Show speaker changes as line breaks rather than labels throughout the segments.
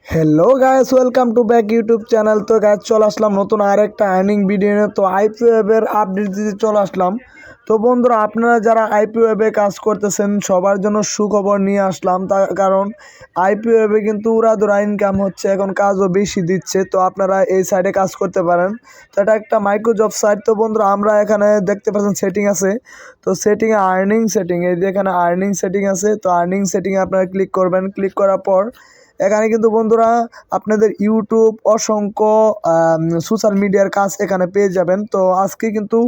Hello guys, welcome to back YouTube channel. তো guys চলে আসলাম নতুন আরেকটা আর্নিং ভিডিও নিয়ে। তো আইপি ওয়েবের আপডেট দিতে চলে আসলাম। তো বন্ধুরা, আপনারা যারা আইপি ওয়েবে কাজ করতেছেন সবার জন্য সুখবর নিয়ে আসলাম। তার কারণ আইপি ওয়েবে কিন্তু উড়াধুরা ইনকাম হচ্ছে, এখন কাজও বেশি দিচ্ছে। তো আপনারা এই সাইডে কাজ করতে পারেন। তো এটা একটা মাইক্রো জব সাইট। তো বন্ধুরা, আমরা এখানে দেখতে পাচ্ছেন সেটিং আছে। তো সেটিংয়ে সেটিং এই যে এখানে আর্নিং সেটিং আছে। তো আর্নিং সেটিংয়ে আপনারা ক্লিক করবেন। ক্লিক করার পর এখানে কিন্তু বন্ধুরা আপনাদের ইউটিউব অসংখ্য সোশ্যাল মিডিয়ার কাজ এখানে পেয়ে যাবেন। তো আজকে কিন্তু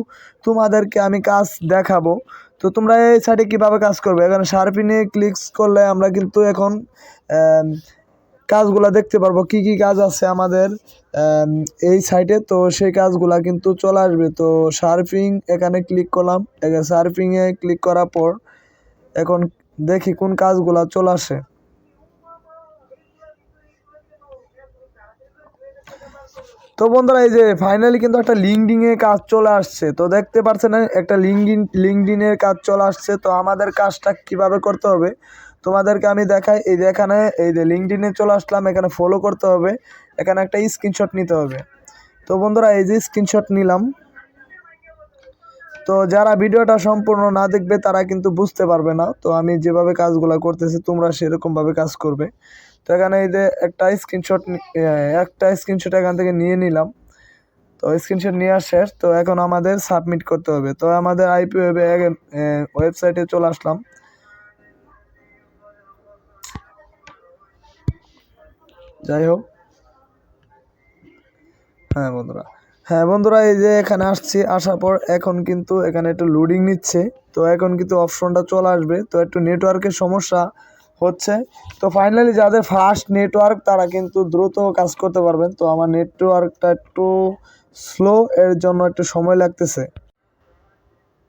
তোমাদেরকে আমি কাজ দেখাবো। তো তোমরা এই সাইটে কীভাবে কাজ করবে, এখানে শার্পিনে ক্লিক করলে আমরা কিন্তু এখন কাজগুলা দেখতে পারবো, কি কি কাজ আছে আমাদের এই সাইটে। তো সেই কাজগুলা কিন্তু চলে আসবে। তো শার্পিং এখানে ক্লিক করলাম। এখানে শার্পিংয়ে ক্লিক করার পর এখন দেখি কোন কাজগুলা চলে আসে। তো বন্ধুরা, এই যে ফাইনালি কিন্তু একটা লিঙ্কডিনে কাজ চলে আসছে। তো দেখতে পাচ্ছেন একটা লিঙ্কডিনের কাজ চলে আসছে। তো আমাদের কাজটা কিভাবে করতে হবে তোমাদেরকে আমি দেখাই। এই যে এখানে এই যে লিঙ্কডিনে চলে আসলাম, এখানে ফলো করতে হবে, এখানে একটা স্ক্রিনশট নিতে হবে। তো বন্ধুরা, এই যে স্ক্রিনশট নিলাম। তো যারা ভিডিওটা সম্পূর্ণ না দেখবে তারা কিন্তু বুঝতে পারবে না। তো আমি যেভাবে কাজগুলো করতেছি তোমরা সেরকমভাবে কাজ করবে। তো এখানে এই যে একটা স্ক্রিনশট এখান থেকে নিয়ে নিলাম। তো স্ক্রিনশট নেওয়া শেষ। তো এখন আমাদের সাবমিট করতে হবে। তো আমাদের আইপি ওয়েবসাইটে চলে আসলাম। যাই হোক, হ্যাঁ বন্ধুরা, এই যে এখানে আসছি, আসার পর এখন কিন্তু এখানে একটু লোডিং নিচ্ছে। তো এখন কিন্তু অপশনটা চলে আসবে। তো একটু নেটওয়ার্কের সমস্যা হচ্ছে। তো ফাইনালি যাদের ফাস্ট নেটওয়ার্ক তারা কিন্তু দ্রুত কাজ করতে পারবেন। তো আমার নেটওয়ার্কটা একটু স্লো, এর জন্য একটু সময় লাগতেছে।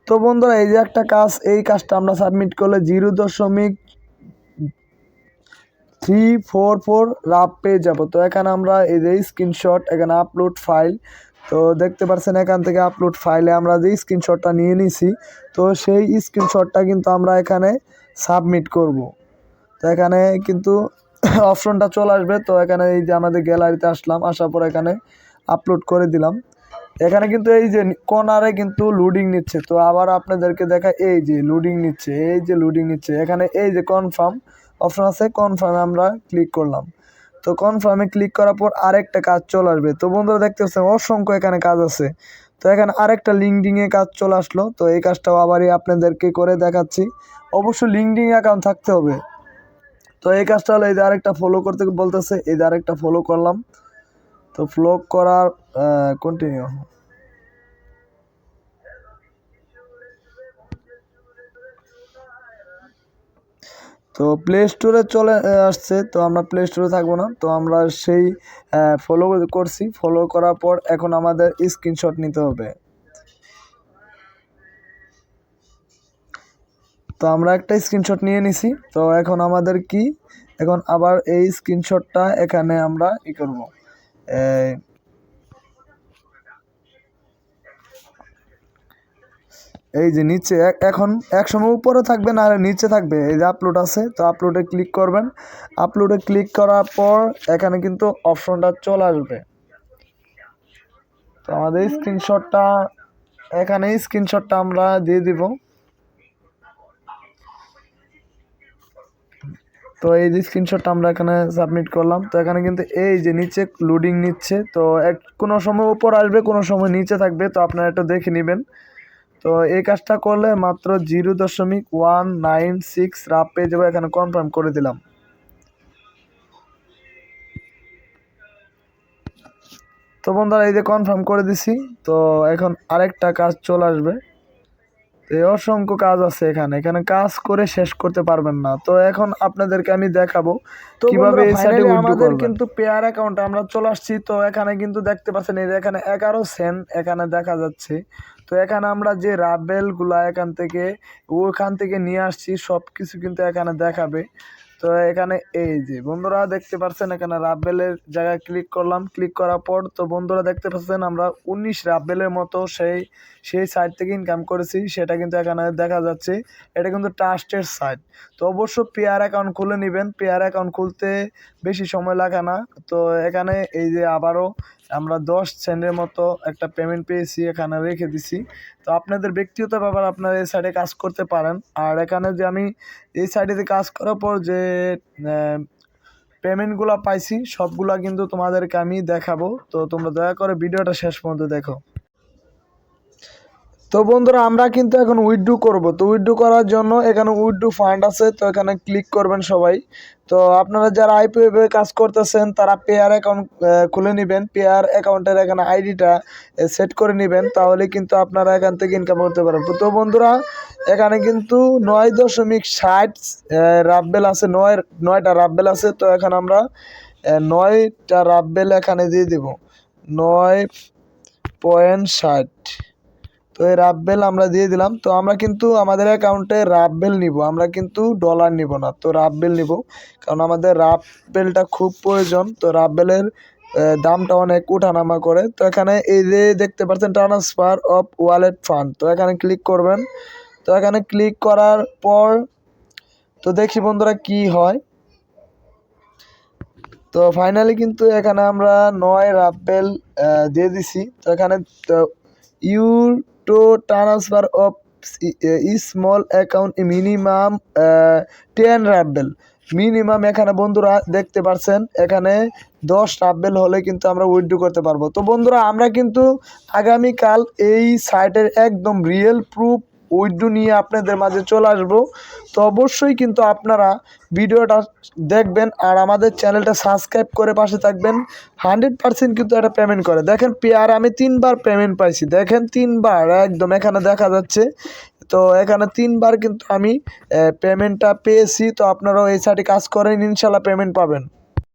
তো বন্ধুরা, এই যে একটা কাজ, এই কাজটা আমরা সাবমিট করলে 0.344 রাপ পেয়ে যাব। তো এখানে আমরা এই যে স্ক্রিনশট, এখানে আপলোড ফাইল, তো দেখতে পাচ্ছেন এখান থেকে আপলোড ফাইলে আমরা যে স্ক্রিনশটটা নিয়ে নিছি, তো সেই স্ক্রিনশটটা কিন্তু আমরা এখানে সাবমিট করব। তো এখানে কিন্তু অপশনটা চলে আসবে। তো এখানে এই যে আমাদের গ্যালারিতে আসলাম, আসার পর এখানে আপলোড করে দিলাম। এখানে কিন্তু এই যে কর্নারে কিন্তু লোডিং নিচ্ছে। তো আবার আপনাদেরকে দেখায়, এই যে লোডিং নিচ্ছে এখানে এই যে কনফার্ম অপশন আছে, কনফার্মে আমরা ক্লিক করলাম। তো কনফার্মে ক্লিক করার পর আরেকটা কাজ চলে আসবে। তো বন্ধুরা দেখতে পাচ্ছেন অসংখ্য এখানে কাজ আছে। তো এখানে আরেকটা লিঙ্কডিনে কাজ চলে আসলো। তো এই কাজটাও আবারই আপনাদেরকে করে দেখাচ্ছি। অবশ্যই লিঙ্কডিন অ্যাকাউন্ট থাকতে হবে। তো এই কাজটা হলো, এই যে আরেকটা ফলো করতে বলতেছে, এই যে আরেকটা ফলো করলাম। তো ফলো করার কন্টিনিউ। তো প্লে স্টোরে চলে আসছে। তো আমরা প্লে স্টোরে থাকবো না। তো আমরা সেই ফলো করছি, ফলো করার পর এখন আমাদের স্ক্রিনশট নিতে হবে। তো আমরা একটা স্ক্রিনশট নিয়ে নিছি। তো এখন আমাদের কি, এখন আবার এই স্ক্রিনশটটা এখানে আমরা করব। এই যে নিচে এখন একসময় উপরে থাকবে, না নিচে থাকবে, এই যে আপলোড আছে। তো আপলোডে ক্লিক করবেন। আপলোডে ক্লিক করার পর এখানে কিন্তু অপশনটা চলে আসবে। তো আমাদের স্ক্রিনশটটা আমরা দিয়ে দিব। তো এই যে স্ক্রিনশটটা আমরা এখানে সাবমিট করলাম। তো এখানে কিন্তু এই যে নিচে লোডিং নিচ্ছে। তো কোনো সময় উপর আসবে, কোনো সময় নিচে থাকবে। তো আপনারা একটু দেখে নেবেন। তো এই কাজটা করলে মাত্র 0.196 রাপ পেয়ে যাবো। এখানে কনফার্ম করে দিলাম। তো বন্ধুরা, এই যে কনফার্ম করে দিছি। তো এখন আরেকটা কাজ চলে আসবে। এই অসংখ্য কাজ আছে এখানে, এখানে কাজ করে শেষ করতে পারবেন না। তো এখন আপনাদেরকে আমি দেখাবো কিভাবে এই সাইটে উইথড্র করবেন। কিন্তু পেয়ার অ্যাকাউন্টে আমরা চলে আসছি। তো এখানে কিন্তু দেখতে পাচ্ছেন, এই যে এখানে 11 সেন্ট এখানে দেখা যাচ্ছে। তো এখানে আমরা যে রাবেলগুলা ওখান থেকে নিয়ে আসছি সব কিছু কিন্তু এখানে দেখাবে। তো তো এখানে এই যে বন্ধুরা দেখতে পাচ্ছেন এখানে রাব্বেলের জায়গায় ক্লিক করলাম, ক্লিক করার পর তো বন্ধুরা দেখতে পাচ্ছেন আমরা 19 রাব্বেলের মতো সেই সাইট থেকে ইনকাম করেছি, সেটা কিন্তু এখানে দেখা যাচ্ছে। এটা কিন্তু ট্রাস্টেড সাইট। তো অবশ্য পেয়ার অ্যাকাউন্ট খুলে নেবেন, পেয়ার অ্যাকাউন্ট খুলতে বেশি সময় লাগে না। তো এখানে এই যে আবারও আমরা 10 সেন্টের মতো একটা পেমেন্ট পেয়েছি, এখানে রেখে দিছি। তো আপনাদের ব্যক্তিগত ব্যাপার, আপনারা এই সাইটে কাজ করতে পারেন। আর এখানে যে আমি এই সাইটে কাজ করার পর যে পেমেন্টগুলো পাইছি সবগুলা কিন্তু তোমাদেরকে আমি দেখাবো। তো তোমরা দয়া করে ভিডিওটা শেষ পর্যন্ত দেখো। তো বন্ধুরা আমরা কিন্তু এখন উইথড্র করব। তো উইথড্র করার জন্য এখানে উইথড্র ফান্ড আছে, তো এখানে ক্লিক করবেন সবাই। তো আপনারা যারা আইপিওতে কাজ করতেছেন তারা পেয়ার অ্যাকাউন্ট খুলে নেবেন, পেয়ার অ্যাকাউন্টের এখানে আইডিটা সেট করে নেবেন, তাহলে কিন্তু আপনারা এখান থেকে ইনকাম করতে পারবেন। তো বন্ধুরা এখানে কিন্তু 9.60 রাব্বেল আছে, 9টা রাব্বেল আছে। তো এখানে আমরা 9টা রাব্বেল এখানে দিয়ে দেব 9.60। তো এই রাব্বেল আমরা দিয়ে দিলাম। তো আমরা কিন্তু আমাদের অ্যাকাউন্টে রাব্বেল নিব, আমরা কিন্তু ডলার নিব না, তো রাব্বেল নিব, কারণ আমাদের রাব্বেলটা খুব প্রয়োজন। তো রাব্বেলের দামটা অনেক উঠানামা করে। তো এখানে এই যে দেখতে পাচ্ছেন ট্রান্সফার অফ ওয়ালেট ফান্ড, তো এখানে ক্লিক করবেন। তো এখানে ক্লিক করার পর তো দেখি বন্ধুরা কি হয়। তো ফাইনালি কিন্তু এখানে আমরা 9 রাব্বেল দিয়ে দিছি। তো এখানে you to transfer of small account minimum 10 ruble minimum. এখানে বন্ধুরা দেখতে পাচ্ছেন এখানে 10 রাব্বেল হলে কিন্তু আমরা উইথড্র করতে পারবো। তো বন্ধুরা আমরা কিন্তু আগামীকাল এই সাইটের একদম রিয়েল প্রুফ উইথড্র নিয়ে আপনাদের মাঝে চলে আসবো। তো অবশ্যই কিন্তু আপনারা ভিডিওটা দেখবেন আর আমাদের চ্যানেলটা সাবস্ক্রাইব করে পাশে থাকবেন। 100% কিন্তু এটা পেমেন্ট করে। দেখেন পেয়ার আমি 3বার পেমেন্ট পাইছি, দেখেন 3বার একদম এখানে দেখা যাচ্ছে। তো এখানে 3বার কিন্তু আমি পেমেন্টটা পেয়েছি। তো আপনারাও এই সাইটে কাজ করেন, ইনশাল্লাহ পেমেন্ট পাবেন।